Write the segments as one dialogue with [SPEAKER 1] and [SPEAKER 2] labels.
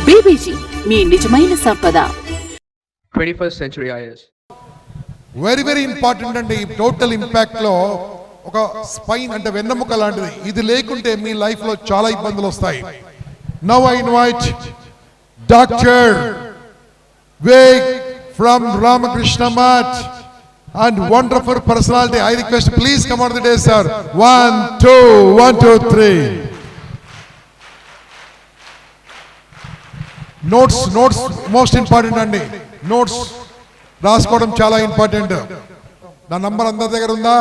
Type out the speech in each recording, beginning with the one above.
[SPEAKER 1] BBG మీ నిజమైన సంపద.
[SPEAKER 2] 21st century IAS.
[SPEAKER 3] Very important అండి. ఈ టోటల్ ఇంపాక్ట్ లో ఒక స్పైన్ అంటే వెన్నెముక లాంటిది. ఇది లేకుంటే మీ లైఫ్ లో చాలా ఇబ్బందులు వస్తాయి. Now I invite doctor vague from Ramakrishna Math and wonderful personality. I request please come on the day, sir. 1 2 1 2 3. Notes most important అండి. నోట్స్ రాసుకోవడం చాలా ఇంపార్టెంట్. నా నంబర్ అందరి దగ్గర ఉందా?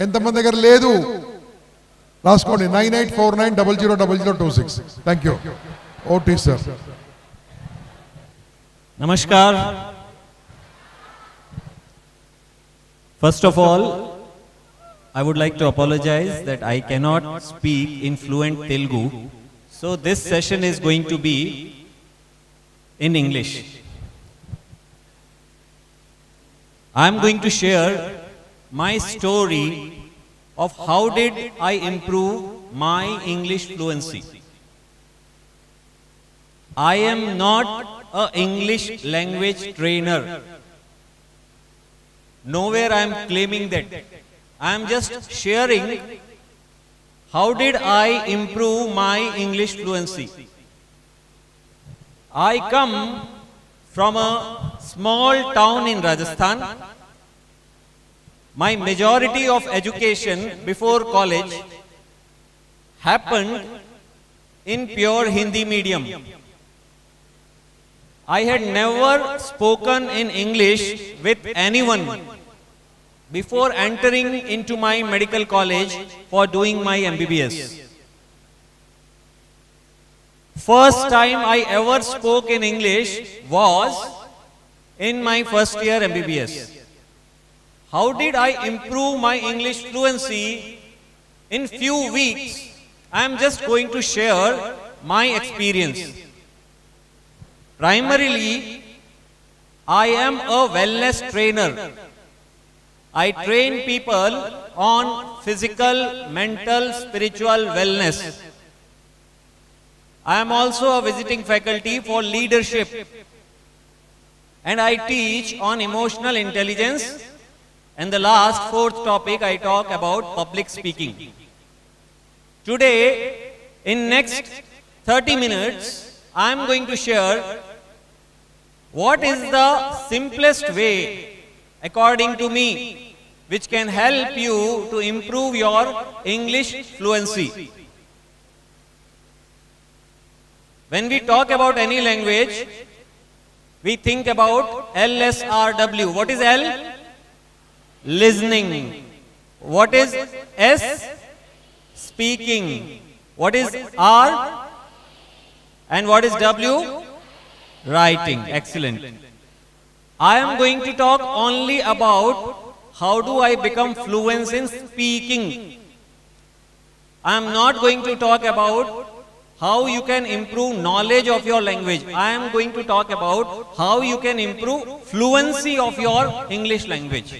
[SPEAKER 3] ఎంతమంది దగ్గర లేదు? రాసుకోండి. 9849000026. Thank you. OT sir.
[SPEAKER 4] Namaskar. First of all, I would like to apologize that I cannot speak in fluent Telugu. So this session is going to be in English. I am going to share my story of how did I improve my English fluency. I am not an English language trainer. Nowhere I am claiming that. I am just sharing how did I improve my English fluency. I come from a small town in Rajasthan. My majority of education before college happened in pure Hindi medium. I had never spoken in English with anyone before entering into my medical college for doing my MBBS. First time I ever spoke in English was in my first year MBBS. How did I improve my English fluency? In few weeks, I am just going to share my experience. Primarily, I am a wellness trainer. I train people on physical, mental, spiritual wellness. I am also a visiting faculty for leadership. And I teach on emotional intelligence. And the last, fourth topic, I talk about public speaking. Today, in next 30 minutes, I am going to share what is the simplest way, according to me, which can help you to improve your English fluency. When we talk about any language, we think about LSRW. What is L? Listening. What is S? Speaking. What is R? And what is W? Writing. Excellent. I am going to talk only about how do I become fluent in speaking. I am not going to talk about how you can improve knowledge of your language. I am going to talk about how you can improve fluency of your English language.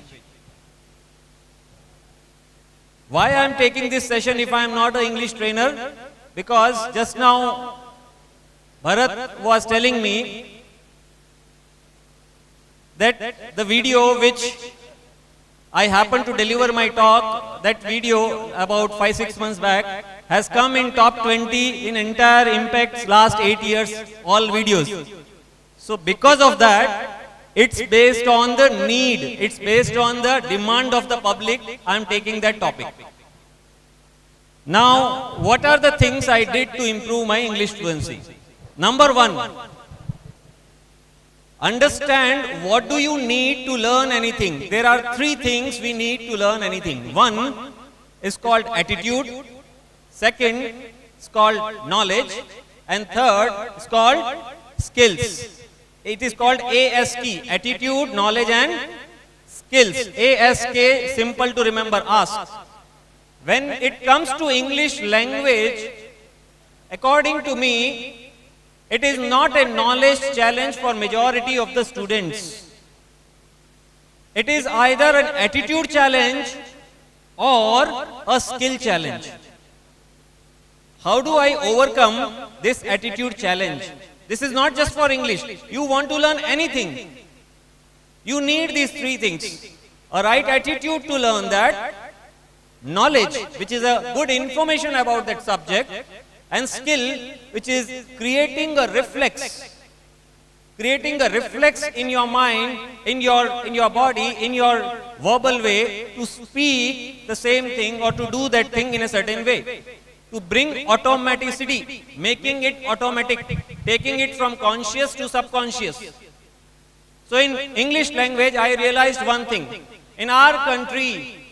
[SPEAKER 4] Why I am taking this session if I am not an English trainer? Because just now Bharat was telling me that the video which I happened to deliver my talk, that video about 5-6 months back has come in top 20 in entire Impact's last 8 years, all videos. So because of that, it's based on the need, it's based on the demand of the public, I am taking that topic. Now, what are the things I did to improve my English fluency? Number one, understand what do you need to learn anything. There are 3 things we need to learn anything. One is called attitude. Second is called knowledge. And third is called skills. It is called ASK, attitude, knowledge and skills. ASK, simple to remember, ask. When it comes to English language, according to me, it is not a knowledge challenge for majority of the students. It is either an attitude challenge or a skill challenge. How do I overcome this attitude challenge? This is not just for English. You want to learn anything. You need these three things. A right attitude to learn that, knowledge, which is a good information about that subject, and skill, which is creating a reflex in your mind, in your body, in your verbal way to speak the same thing or to do that thing in a certain way. To bring automaticity, making it automatic, taking it from conscious to subconscious. So in English language, I realized one thing. In our country,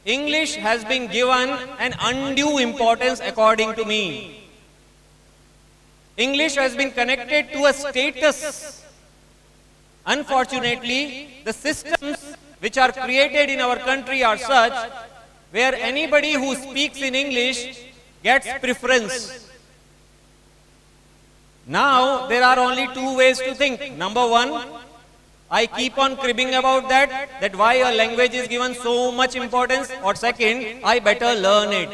[SPEAKER 4] English has been given an undue importance according to me. English has been connected to a status. Unfortunately, the systems which are created in our country are such where anybody who speaks in English gets preference. Now, there are only two ways to think. Number one, I keep on cribbing about that why a language is given so much importance. Or second, I better learn it.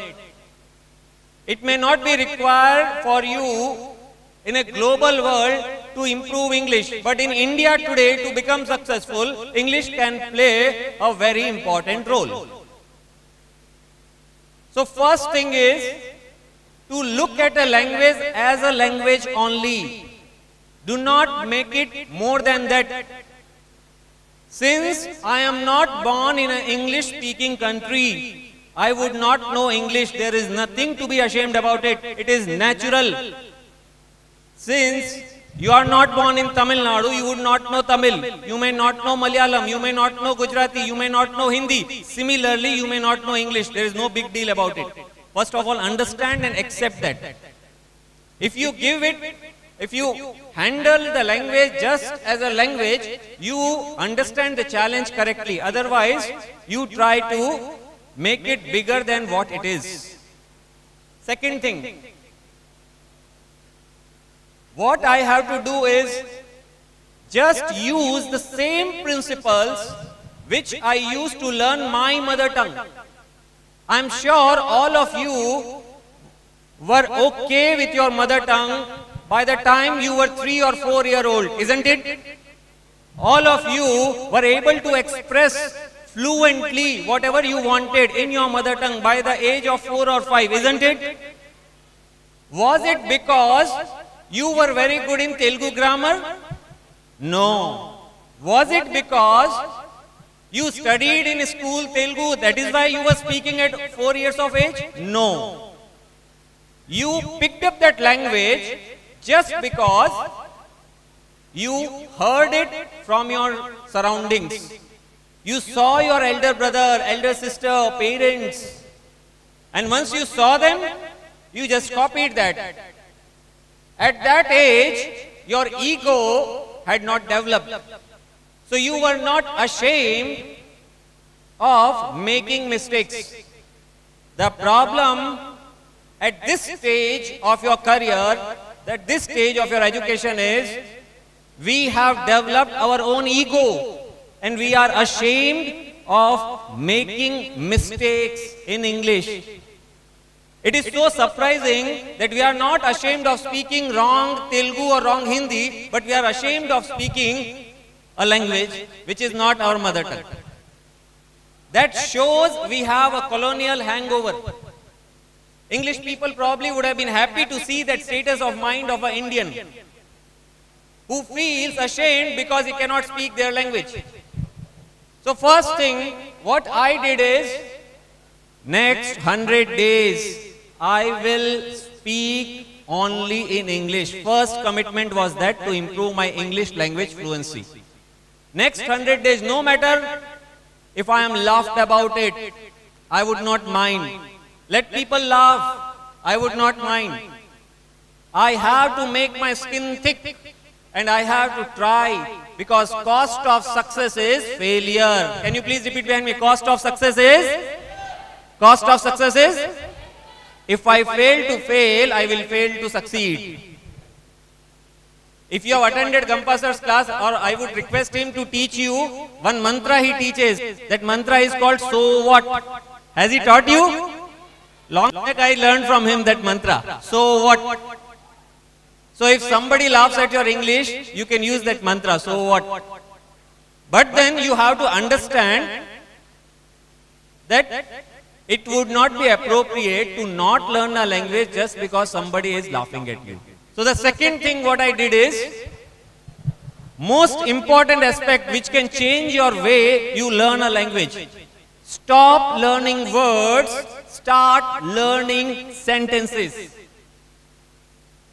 [SPEAKER 4] It may not be required for you in a global world to improve English. But in India today, to become successful, English can play a very important role. So first thing is to look at a language as a language only. Do not make it more than that. Since I am not born in an English speaking country, I would not know English. There is nothing to be ashamed about it. It is natural. Since you are not born in Tamil Nadu, you would not know Tamil. You may not know Malayalam. You may not know Gujarati. You may not know Hindi. Similarly, you may not know English. There is no big deal about it. First of all, understand and accept that. If you handle the language just as a language, you understand the challenge correctly. Otherwise, you try to make it bigger than what it is. Second thing, what I have to do is just use the same principles which I used to learn my mother tongue. I am sure all of you were okay with your mother tongue by the time you were 3 or 4 years old, isn't it? All of you were able to express fluently whatever you wanted in your mother tongue by the age of 4 or 5, isn't it? Was it because you were very good in Telugu grammar? No. Was it because you studied in school Telugu, that is why you were speaking at 4 years of age? No. You picked up that language just because you heard it from your surroundings. You saw your elder brother, elder sister, parents, and once you saw them, you just copied that. At that age, your ego had not developed. So you were not ashamed of making mistakes. The problem at this stage of your career, at this stage of your education is, we have developed our own ego and we are ashamed of making mistakes in English. It is so surprising that we are not ashamed of speaking wrong Telugu or wrong Hindi, but we are ashamed of speaking a language which is not our mother tongue. That shows we have a colonial hangover. English people probably would have been happy to see that status of mind of an Indian who feels ashamed because he cannot speak their language. So first thing, what I did is, next 100 days, I will speak only in English. First commitment was that, to improve my English language fluency. Next 100 days, no matter if I am laughed about it, I would not mind. Let people laugh, I would not mind. I have to make my skin thick and I have to try, because cost of success is failure. Can you please repeat behind me? Cost of success is? Cost of success is? If I fail to fail, I will fail to succeed. If you have attended Gampa sir's class, or I would request him to teach you one mantra he teaches. That mantra is called "So What?" Has he taught you? Long back I learned from him that mantra. So what? So if somebody laughs at your English, you can use that mantra. So what? But then you have to understand that it would not be appropriate to not learn a language just because somebody is laughing at you. So the second thing what I did is, most important aspect which can change your way you learn a language. Stop learning words, start learning sentences.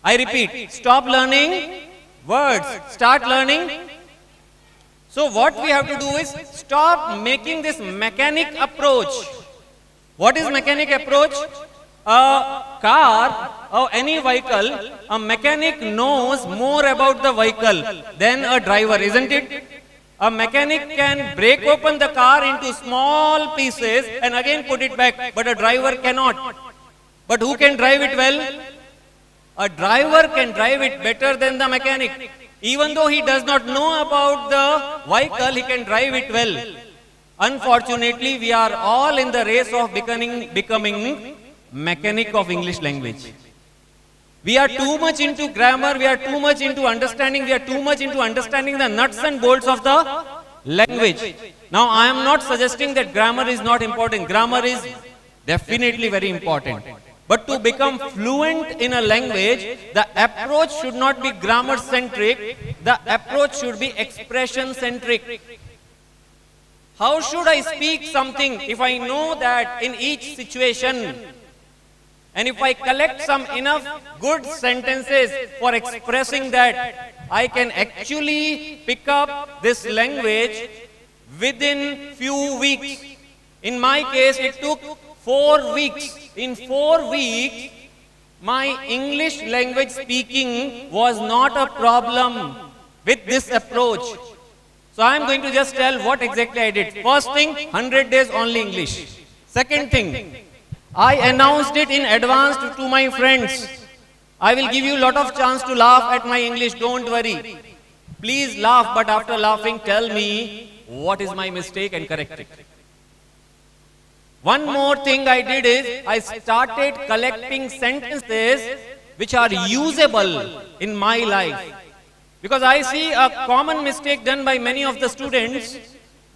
[SPEAKER 4] I repeat, stop learning words, start learning. So what we have to do is stop making this mechanic approach. What is mechanic approach? A car or any vehicle, a mechanic knows more about the vehicle than a driver, isn't it? A mechanic can break open the car into small pieces and again put it back, but a driver cannot. But who can drive it well? A driver can drive it better than the mechanic. Even though he does not know about the vehicle, he can drive it well. Unfortunately, we are all in the race of becoming mechanic of English language. We are too much into grammar, we are too much into understanding, we are too much into understanding the nuts and bolts of the language. Now, I am not suggesting that grammar is not important. Grammar is definitely very important. But to become fluent in a language, the approach should not be grammar centric, the approach should be expression centric. How should I speak something if I know that in each situation, and if I collect some enough good sentences for expressing that, I can actually pick up this language within few weeks. In my case, it took 4 weeks. In 4 weeks, my English language speaking was not a problem with this approach. So I am going to just tell what exactly I did. First thing, 100 days only English. Second thing, I announced it in advance to my friends. I will give you a lot of chance to laugh at my English, don't worry. Please laugh, but after laughing, tell me what is my mistake and correct it. One more thing I did is, I started collecting sentences which are usable in my life. Because I see a common mistake done by many of the students.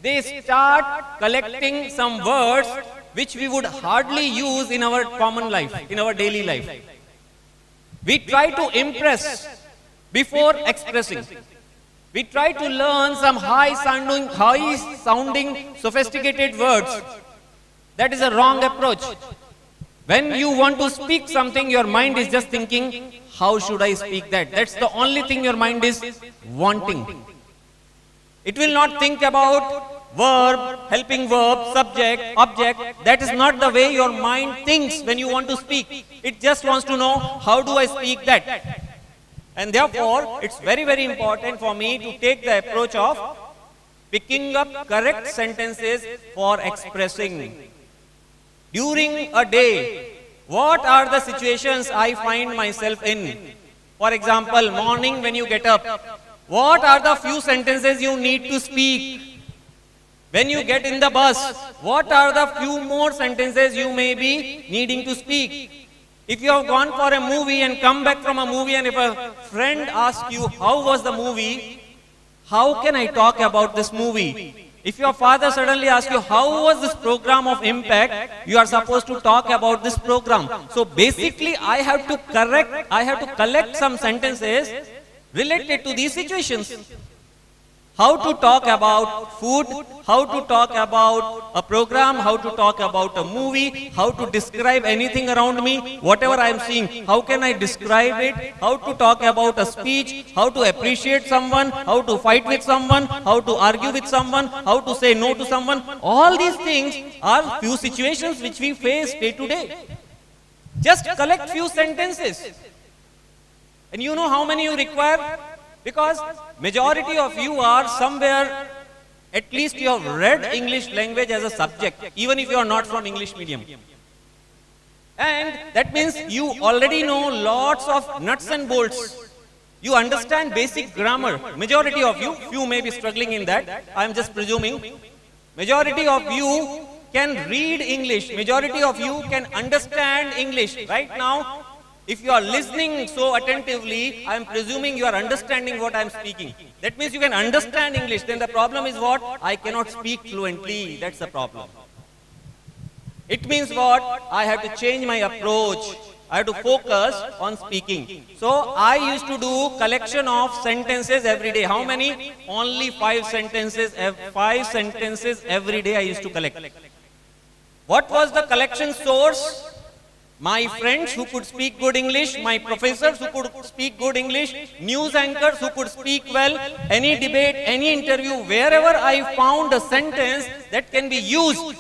[SPEAKER 4] They start collecting some words which we would hardly use in our common life, in our daily life. We try to impress before expressing. We try to learn some high sounding sophisticated words. That is a wrong approach. When you want to speak something, your mind is just thinking, how should I speak that? That's the only thing your mind is wanting. It will not think about verb, helping verb, subject, object. That is not the way your mind thinks when you want to speak. It just wants to know, how do I speak that? And therefore, it's very, very important for me to take the approach of picking up correct sentences for expressing. During a day, what are the situations I find myself in? For example, morning when you get up, what are the few sentences you need to speak? When you get in the bus, what are the few more sentences you may be needing to speak? If you have gone for a movie and come back from a movie, and if a friend asks you, how was the movie? How can I talk about this movie? If your father suddenly asks you, how was this program of impact? You are supposed to talk about this program. So basically, I have to collect some sentences related to these situations. How to talk about food, how to talk about a program, how to talk about a movie, how to describe anything around me, whatever I am seeing, how can I describe it, how to talk about a speech, how to appreciate someone, how to fight with someone, how to argue with someone, how to say no to someone. All these things are few situations which we face day to day. Just collect few sentences. And you know how many you require? Because majority of you are somewhere, at least you have read English language as a subject, even if you are not from English medium. And that means you already know lots of nuts and bolts. You understand basic grammar. Majority of you, few may be struggling in that, I am just presuming. Majority of you can read English. Majority of you can understand English. Right now, if you are listening so attentively, I am presuming you are understanding what I am speaking. That means you can understand English. Then the problem is what? I cannot speak fluently. That's the problem. It means what? I have to change my approach. I have to focus on speaking. So I used to do collection of sentences every day. How many? Only 5 sentences. 5 sentences every day I used to collect. What was the collection source? My friends who could speak good English, my professors who could speak good English, news anchors who could speak well, any debate, any interview, wherever I found a sentence that can be used,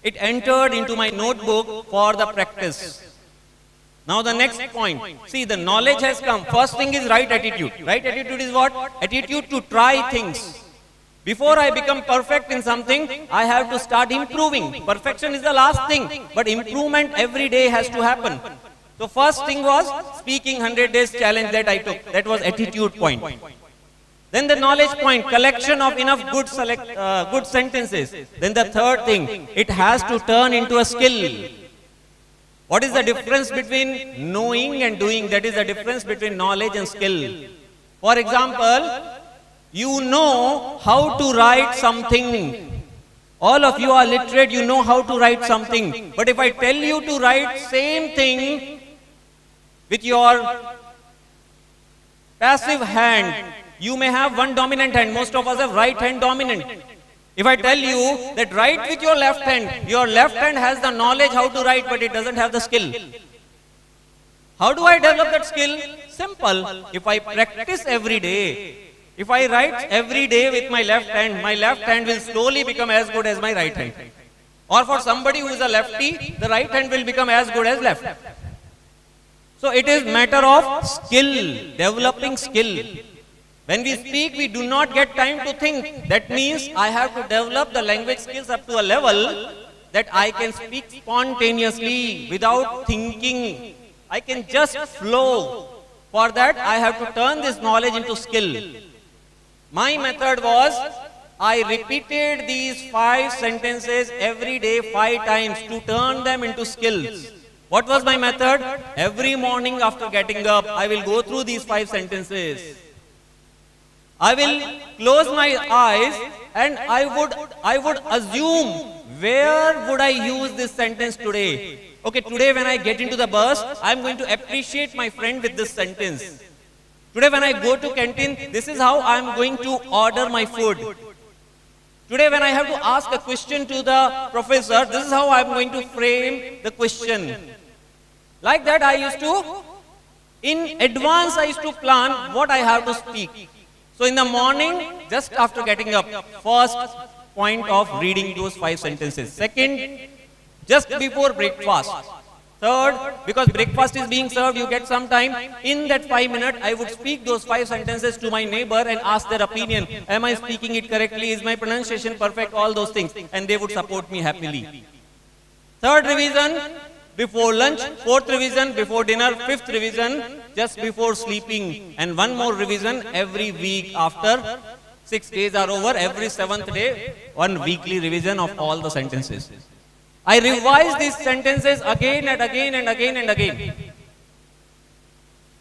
[SPEAKER 4] it entered into my notebook for the practice. Now the next point, see, the knowledge has come. First thing is right attitude. Right attitude is what? Attitude to try things. Before I become perfect in something, I have to start improving. Perfection is the last thing, but improvement every day has to happen. So first thing was speaking 100 days challenge that I took. That was attitude point. Then the knowledge point, collection of enough good sentences. Then the third thing, it has to turn into a skill. What is the difference between knowing and doing? That is the difference between knowledge and skill. For example, you know how to write something. All of you are literate, you know how to write something. But if I tell you to write same thing with your passive hand, you may have one dominant hand. Most of us have right hand dominant. If I tell you that write with your left hand has the knowledge how to write, but it doesn't have the skill. How do I develop that skill? Simple. If I practice every day, if I write every day with my left hand will slowly become as good as my right hand. Or for somebody who is a lefty, the right hand will become as good as left. So it is matter of skill, developing skill. When we speak, we do not get time to think. That means I have to develop the language skills up to a level that I can speak spontaneously without thinking. I can just flow. For that, I have to turn this knowledge into skill. My method was, I repeated these 5 sentences every day 5 times to turn them into skills. What was my method? Every morning after getting up, I will go through these 5 sentences. I will close my eyes and I would assume, where would I use this sentence today? Okay, today when I get into the bus, I am going to appreciate my friend with this sentence. Today when I go to canteen, this is how I am going to order my food. Today when I have to ask a question to the professor, this is how I am going to frame the question. Like that I used to, in advance I used to plan what I have to speak. So in the morning, just after getting up, first point of reading those 5 sentences. Second, just before breakfast. Third, because breakfast is being served, you get some time. In that 5 minutes, I would speak those 5 sentences to my neighbor and ask their opinion. Am I speaking it correctly? Is my pronunciation perfect? All those things. And they would support me happily. Third revision, before lunch. Fourth revision, before dinner. Fifth revision, just before sleeping. And one more revision every week after 6 days are over. Every 7th day, one weekly revision of all the sentences. I revise these sentences again and again and again and again.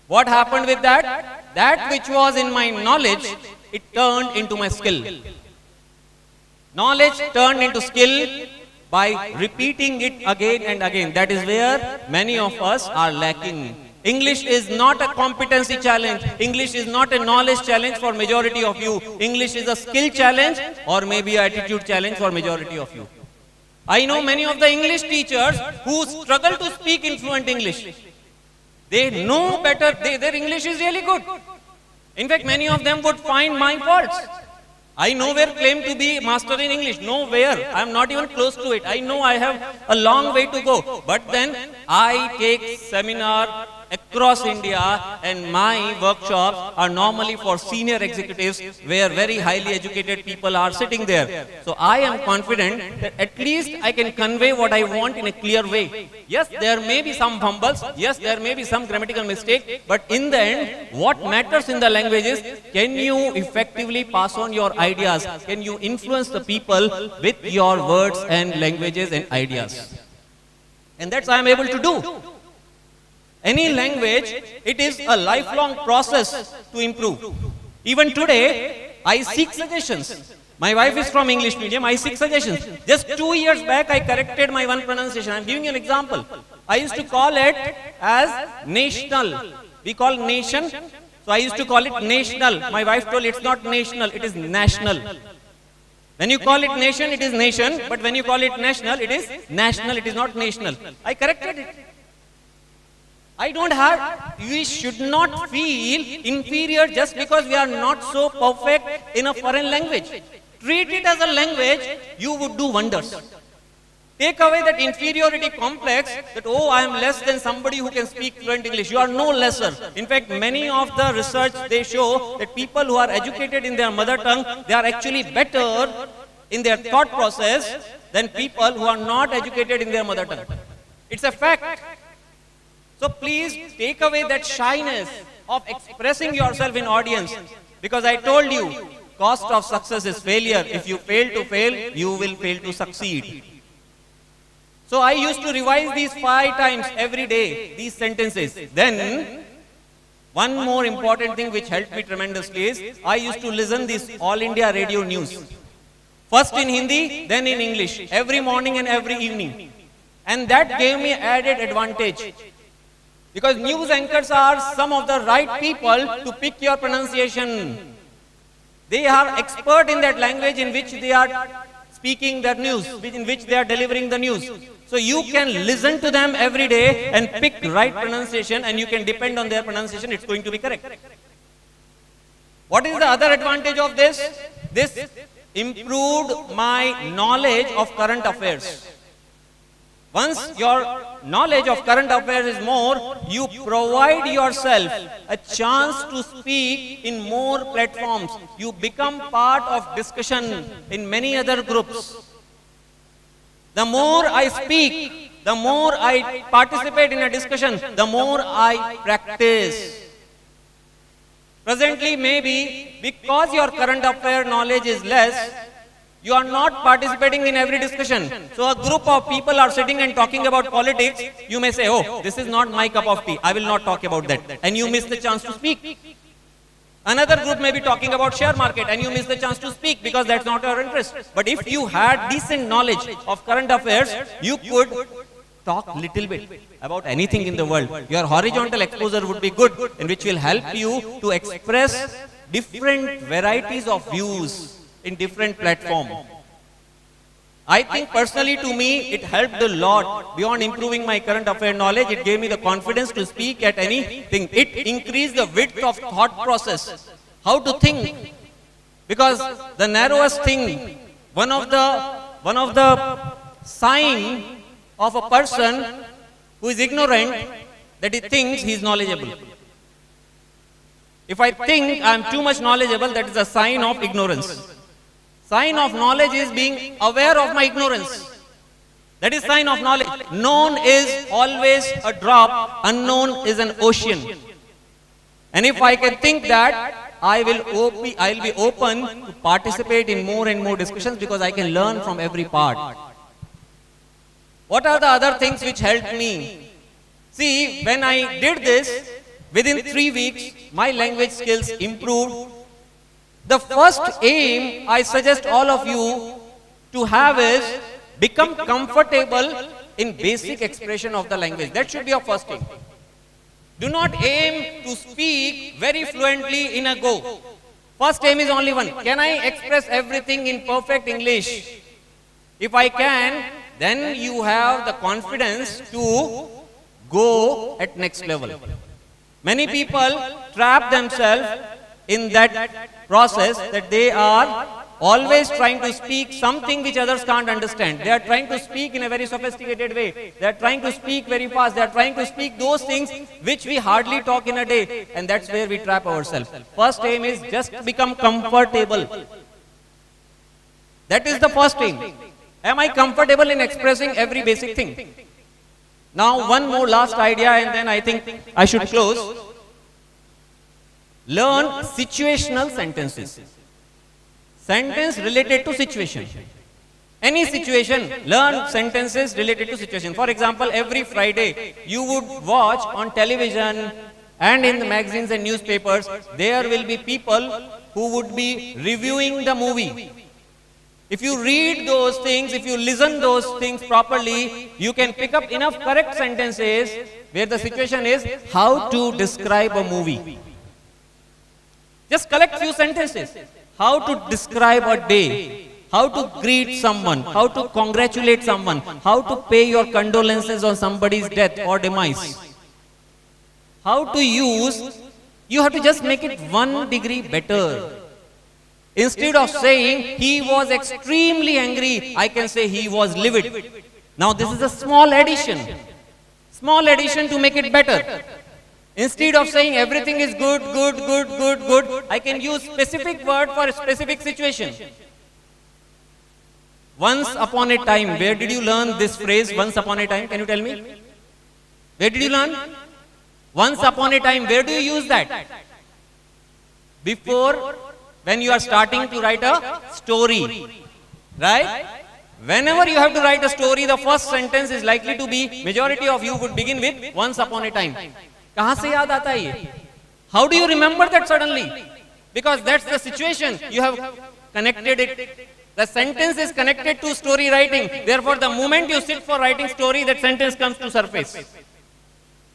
[SPEAKER 4] What happened with that? That which was in my knowledge, it turned into my skill. Knowledge turned into skill by repeating it again and again. That is where many of us are lacking. English is not a competency challenge. English is not a knowledge challenge for majority of you. English is a skill challenge or maybe an attitude challenge for majority of you. I know many of the English teachers who struggle to speak in fluent English. They know better, their English is really good. In fact, many of them would find my faults. I nowhere claim to be master in English, nowhere. I am not even close to it. I know I have a long way to go. But then I take seminar, across India, and my workshops are normally for senior executives where very highly educated people are sitting there. So I am confident that at least I can convey what I want in a clear way. Yes, there may be some fumbles, yes, there may be some grammatical mistake, but in the end, what matters in the language is, can you effectively pass on your ideas? Can you influence the people with your words and languages and ideas? And that's I am able to do. Any language, it is a lifelong process to improve. Even today, I seek suggestions. My wife is from English medium, I seek suggestions. Just 2 years back, I corrected my one pronunciation. I'm giving you an example. I used to call it as national. We call nation, so I used to call it national. My wife told it's not national, it is national. When you call it nation, it is nation, but when you call it national, it is national, it is not national. I corrected it. I don't have, we should not feel inferior just because we are not so perfect in a foreign language. Treat it as a language, you would do wonders. Take away that inferiority complex that, oh, I am less than somebody who can speak fluent English. You are no lesser. In fact, many of the research, they show that people who are educated in their mother tongue, they are actually better in their thought process than people who are not educated in their mother tongue. It's a fact. So please take away that shyness of expressing yourself in audience, because I told you, cost of success is failure. If you fail to fail, you will fail to succeed. So I used to revise these 5 times every day, these sentences. Then, one more important thing which helped me tremendously is, I used to listen this All India Radio News. First in Hindi, then in English, every morning and every evening. And that gave me added advantage. Because news anchors are some of the right people to pick your pronunciation. They are expert in that language in which they are speaking their news, in which they are delivering the news. So you can listen to them every day and pick right pronunciation, and you can depend on their pronunciation, it's going to be correct. What is the other advantage of this? This improved my knowledge of current affairs. Once your knowledge of current affairs is more, you provide yourself a chance to speak in more platforms. You become part of discussion in many other groups. The more I speak, the more I participate in a discussion, the more I practice. Presently, maybe because your current affair knowledge is less, you are not participating in every discussion. So a group of people are sitting and talking about politics. You may say, oh, this is not my cup of tea. I will not talk about that. And you miss the chance to speak. Another group may be talking about share market and you miss the chance to speak because that's not your interest. But if you had decent knowledge of current affairs, you could talk little bit about anything in the world. Your horizontal exposure would be good, in which will help you to express different varieties of views in different platforms. I think personally to me, it helped a lot. Beyond improving my current affair knowledge, it gave me the confidence to speak at anything. It increased the width of thought process. How to think. Because the narrowest thing, one of the sign of a person who is ignorant, that he thinks he is knowledgeable. If I think I am too much knowledgeable, that is a sign of ignorance. Sign of knowledge is being aware of my ignorance. That is sign of knowledge. Known is always a drop, unknown is an ocean. And if I can think that, I will be open to participate in more and more discussions because I can learn from every part. What are the other things which helped me? See, when I did this, within 3 weeks, my language skills improved. The first aim I suggest all of you to have is become comfortable in basic expression of the language. That should be your first aim. Do not aim to speak very fluently in a go. First aim is only one. Can I express everything in perfect English? If I can, then you have the confidence to go at next level. Many people trap themselves in that process that they are always trying to speak something which others can't understand. They are trying to speak in a very sophisticated way. They are trying to speak very fast. They are trying to speak those things which we hardly talk in a day. And that's where we trap ourselves. First aim is just become comfortable. That is the first aim. Am I comfortable in expressing every basic thing? Now one more last idea and then I think I should close. Learn situational sentences. Sentence related to situation. Any situation, learn sentences related to situation. For example, every Friday you would watch on television and in the magazines and newspapers, there will be people who would be reviewing the movie. If you read those things, if you listen those things properly, you can pick up enough correct sentences where the situation is how to describe a movie. Just collect few sentences. How to describe a day, how to greet someone, how to congratulate someone, how to pay your condolences on somebody's death or demise. How to use, you have to just make it 1 degree better. Instead of saying he was extremely angry, I can say he was livid. Now this is a small addition to make it better. Instead of saying everything is good, I can use specific word for a specific situation. Once upon a time, where did you learn this phrase, once upon a time? Can you tell me? Where did you learn? Once upon a time, where do you use that? Before, when you are starting to write a story, right? Whenever you have to write a story, the first sentence is likely to be, majority of you would begin with, once upon a time. कहाँ से याद आता है ये? How do you remember that suddenly? Because that's the situation. You have connected it. The sentence is connected to story writing. Therefore, the moment you sit for writing story, that sentence comes to surface.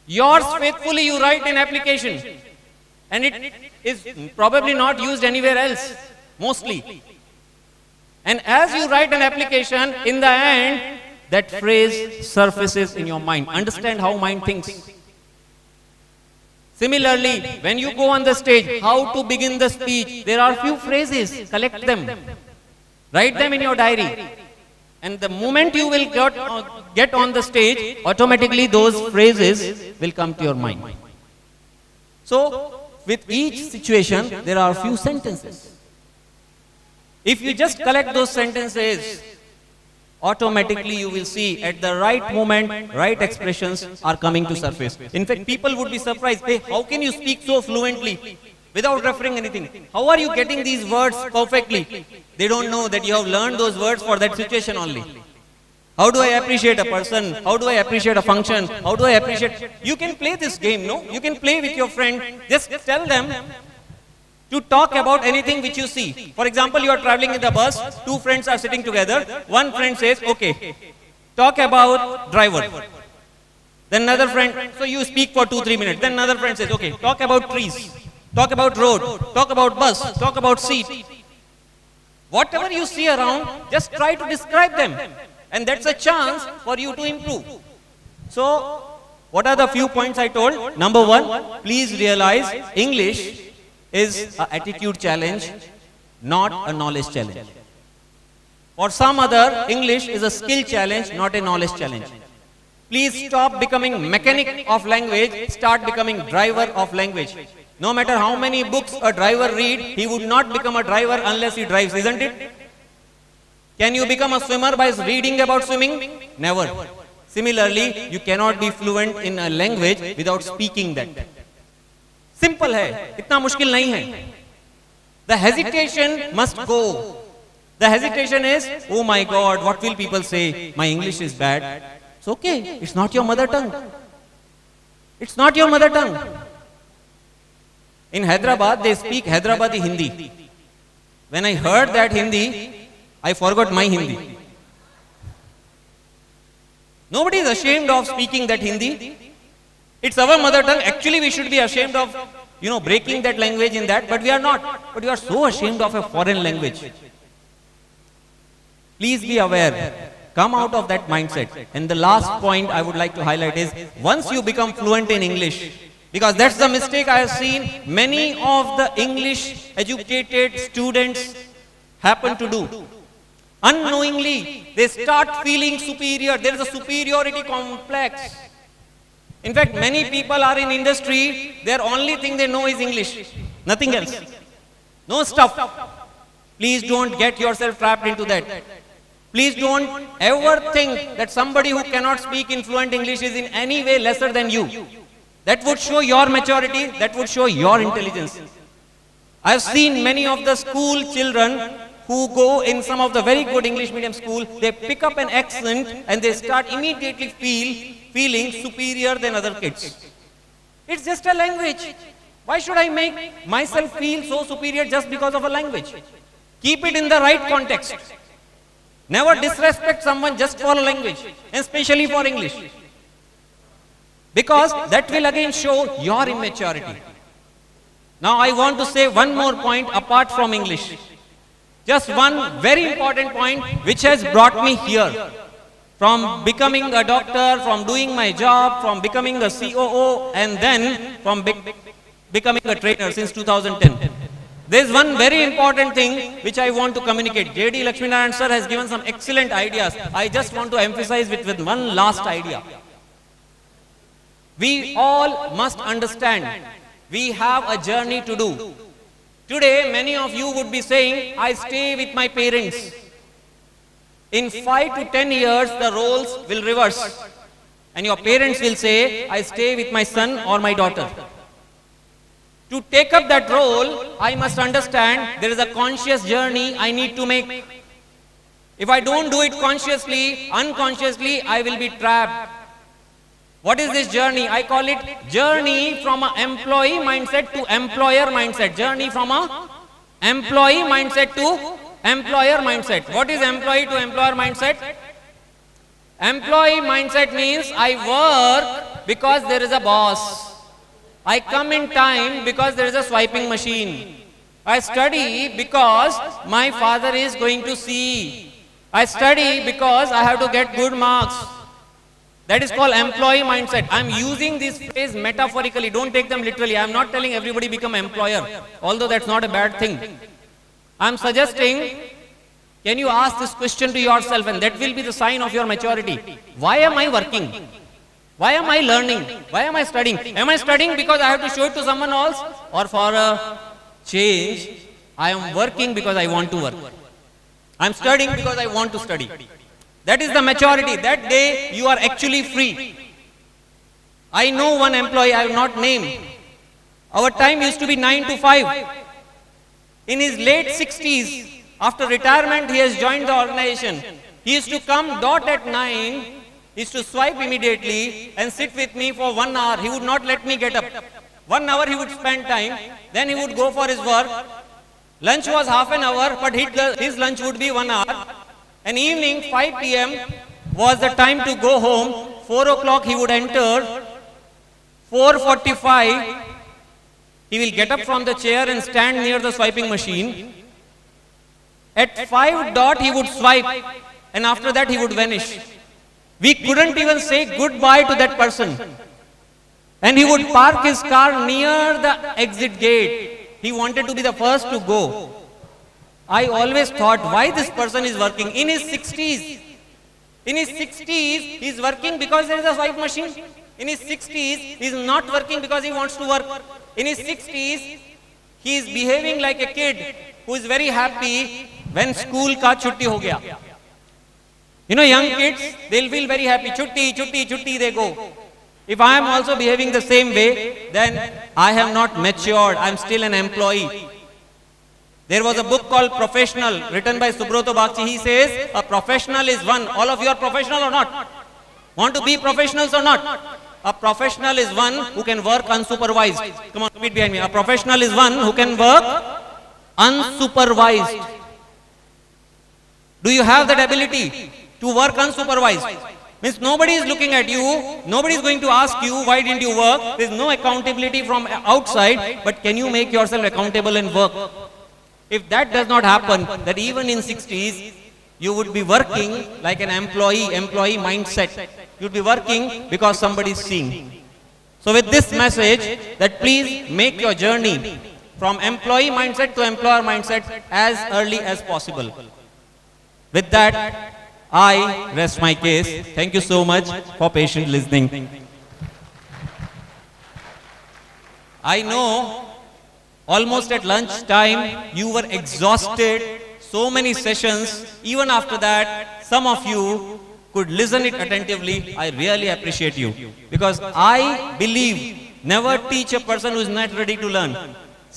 [SPEAKER 4] Yours faithfully you write in application. And it is probably not used anywhere else, mostly. And as you write an application, in the end, that phrase surfaces in your mind. Understand how mind thinks. Similarly, when you go on the stage, how to begin the speech, there are few phrases, collect them. Write them in your diary. And the moment you will get on the stage, automatically those phrases will come to your mind. So, with each situation, there are few sentences. If you just collect those sentences, automatically you will see at the right moment, right expressions are coming to surface. In fact, people would be surprised, hey, how can you speak so fluently without referring anything? How are you getting these words perfectly? They don't know that you have learned those words for that situation only. How do I appreciate a person? How do I appreciate a function? How do I appreciate? You can play this game, no? You can play with your friend. Just tell them to talk about anything which you see. For example, you are traveling in the bus, two friends are sitting together. One friend says, okay, talk about driver. Then another friend, so you speak for 2-3 minutes. Then another friend says, okay, talk about trees, talk about road, talk about bus, talk about seat. Whatever you see around, just try to describe them. And that's a chance for you to improve. So, what are the few points I told? Number one, please realize English is an attitude challenge, not a knowledge challenge. For some other, English is a skill challenge, not a knowledge challenge. Please stop becoming mechanic of language, start becoming driver of language. No matter how many books a driver read, he would not become a driver unless he drives, isn't it? Can you become a swimmer by reading about swimming? Never. Similarly, you cannot be fluent in a language without speaking that. Simple है, इतना मुश्किल नहीं है. The hesitation must go. The hesitation is, oh my God, what will people say? My English is bad. It's okay, it's not your mother tongue. It's not your mother tongue. In Hyderabad, they speak Hyderabadi Hindi. When I heard that Hindi, I forgot my Hindi. Nobody is ashamed of speaking that Hindi. It's our mother tongue. Actually, we should be ashamed of, breaking that language in that, but we are not. But we are so ashamed of a foreign language. Please be aware. Come out of that mindset. And the last point I would like to highlight is, once you become fluent in English, because that's the mistake I have seen many of the English educated students happen to do. Unknowingly, they start feeling superior. There is a superiority complex. In fact, many people are in industry, their only thing they know is English, nothing else. No stuff. Please don't get yourself trapped into that. Please don't ever think that somebody who cannot speak in fluent English is in any way lesser than you. That would show your maturity, that would show your intelligence. I have seen many of the school children who go in some of the very good English medium school, they pick up an accent and they start immediately feeling superior than other kids. It's just a language. Why should I make myself feel so superior just because of a language? Keep it in the right context. Never disrespect someone just for a language, especially for English. Because that will again show your immaturity. Now I want to say one more point apart from English. Just one very important point which has brought me here. From becoming a doctor, from doing my job, from becoming a COO, and then from becoming a trainer since 2010. There is one very important thing which I want to communicate. J.D. Lakshminarayan sir has given some excellent ideas. I just want to emphasize with one last idea. We all must understand we have a journey to do. Today, many of you would be saying, I stay with my parents. In 5 to 10 years, the roles will reverse. And your parents will say, I stay with my son or my daughter. To take up that role, I must understand there is a conscious journey I need to make. If I don't do it consciously, unconsciously, I will be trapped. What is this journey? I call it journey from an employee mindset to employer mindset. Journey from an employee mindset to employer mindset. What is employee to employer mindset? Employee mindset means I work because there is a boss. I come in time because there is a swiping machine. I study because my father is going to see. I study because I have to get good marks. That is called employee mindset. I am using this phrase metaphorically. Don't take them literally. I am not telling everybody become employer, although that's not a bad thing. I am suggesting, can you ask this question to yourself, and that will be the sign of your maturity. Why am I working? Why am I learning? Why am I studying? Am I studying because I have to show it to someone else? Or for a change, I am working because I want to work. I am studying because I want to study. That is the maturity. That day you are actually free. I know one employee, I will not name. Our time used to be 9 to 5. In his late 60s, after retirement, he has joined the organization. He used to come dot at 9. He used to swipe immediately and sit with me for 1 hour. He would not let me get up. 1 hour he would spend time. Then he would go for his work. Lunch was half an hour, but his lunch would be 1 hour. And evening, 5 p.m. was the time to go home. 4 o'clock he would enter. 4:45, he will get up from the chair and stand near the swiping machine. At 5 dot, he would swipe. And after that, he would vanish. We couldn't even say goodbye to that person. And he would park his car near the exit gate. He wanted to be the first to go. I always thought, why this person is working in his 60s? In his 60s, he is working because there is a swipe machine. In his 60s, he is not working because he wants to work. In his 60s, he is behaving like a kid who is very happy when school ka chutti ho gaya. You know, young kids, they'll feel very happy. Chutti, chutti, chutti, they go. If I am also behaving the same way, then I have not matured. I am still an employee. There was a book called Professional, written by Subroto Bagchi. He says, a professional is one. All of you are professional or not? Want to be professionals or not? A professional is one who can work unsupervised. Come on, repeat behind me. A professional is one who can work unsupervised. Do you have that ability to work unsupervised? Means nobody is looking at you, nobody is going to ask you why didn't you work. There is no accountability from outside, but can you make yourself accountable and work? If that does not happen, that even in 60s, you would be working like an employee mindset. You would be working because somebody is seeing. So with this message, that please make your journey from employee mindset to employer mindset as early as possible. With that, I rest my case. Thank you so much for patient listening. I know almost at lunch time you were exhausted, so many sessions. Even after that, some of you could listen it attentively. I really appreciate you, because I believe never teach a person who is not ready to learn.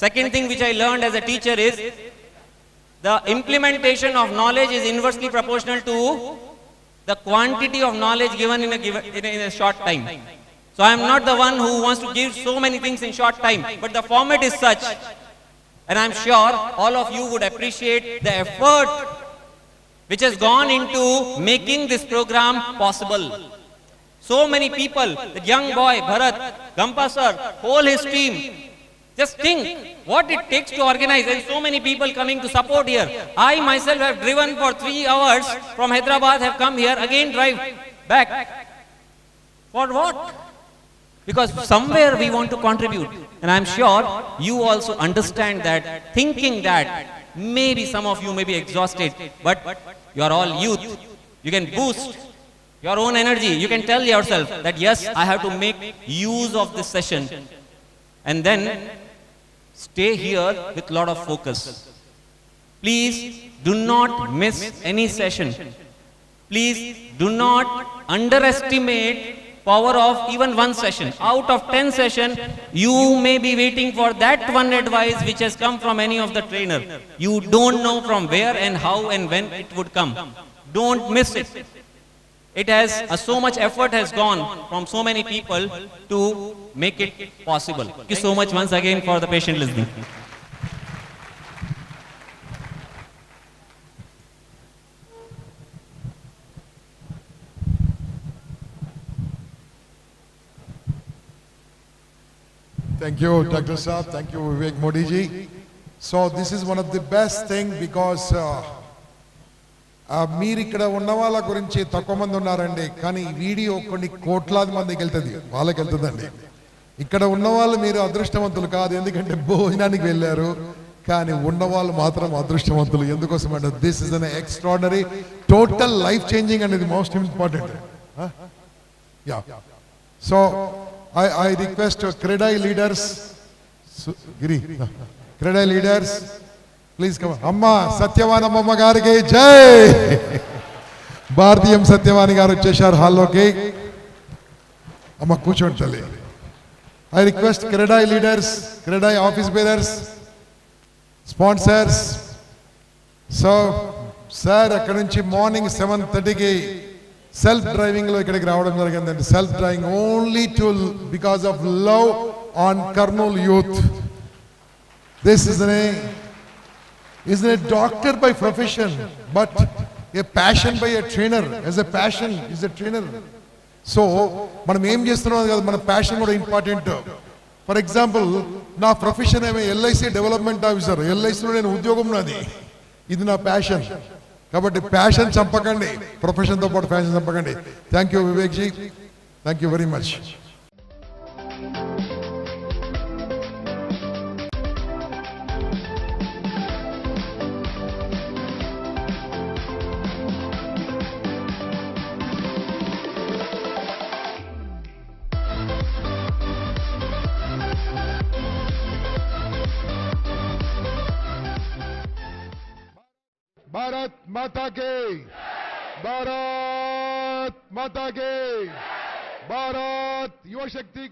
[SPEAKER 4] Second thing which I learned as a teacher is the implementation of knowledge is inversely proportional to the quantity of knowledge given in a short time. So I am not the one who wants to give so many things in short time, but the format is such, and I am sure all of you would appreciate the effort which has gone into making this program possible. So many people, the young boy, Bharat, Gampa sir, whole his team, just think what it takes to organize, and so many people coming to support here. I myself have driven for 3 hours from Hyderabad, have come here, again drive back. For what? Because somewhere we want to contribute. And I'm sure you also understand that, thinking that maybe some of you may be exhausted, but you are all youth. You can boost your own energy. You can tell yourself that yes, I have to make use of this session. And then stay here with a lot of focus. Please do not miss any session. Please do not underestimate power of even one session. Out of 10 sessions, you may be waiting for that one advice which has come from any of the trainer. You don't know from where and how and when it would come. Don't miss it. It has, so much effort has gone from so many people to make it possible. Thank you so much once again for the patient listening.
[SPEAKER 3] Thank you, Dr. Saab. Thank you, Vivek Modi ji. So this is one of the best thing because మీరు ఇక్కడ ఉన్న వాళ్ళ గురించి తక్కువ మంది ఉన్నారండి, కానీ ఈ వీడియో కొన్ని కోట్లాది మందికి వెళ్తుంది, వాళ్ళకి వెళ్తుందండి. ఇక్కడ ఉన్న వాళ్ళు మీరు అదృష్టవంతులు కాదు, ఎందుకంటే భోజనానికి వెళ్ళారు, కానీ ఉన్న వాళ్ళు మాత్రం అదృష్టవంతులు. ఎందుకోసం అంటే this is an extraordinary total life changing అనేది most important. Yeah, so I request Credai leaders, Giri, Credai leaders, please come. Amma Satyavana Amma gariki jai. Bhartiyam Satyavani garu vachesharu hall loki. Amma కూర్చోండి తల్లి. I request Credai leaders, Credai office bearers, sponsors. So sir అక్కడ నుంచి morning 7:30 కి self driving లో ఇక్కడికి రావడం జరిగిందండి. Self driving only to because of love on Kurnool youth. This is a doctor by profession, but a passion by a trainer. As a passion is a trainer. So మనం ఏం చేస్తున్నాం కదా, మన ప్యాషన్ కూడా ఇంపార్టెంట్. ఫర్ ఎగ్జాంపుల్ నా profession ఏమో LIC development officer. ఎల్ఐసిలో నేను ఉద్యోగం నాది, ఇది నా ప్యాషన్. కాబట్టి ప్యాషన్ చంపకండి, ప్రొఫెషన్తో పాటు ప్యాషన్ చంపకండి. Thank you Vivek ji, thank you very much. Bharat Mata के, भारत माता के, भारत युवा शक्ति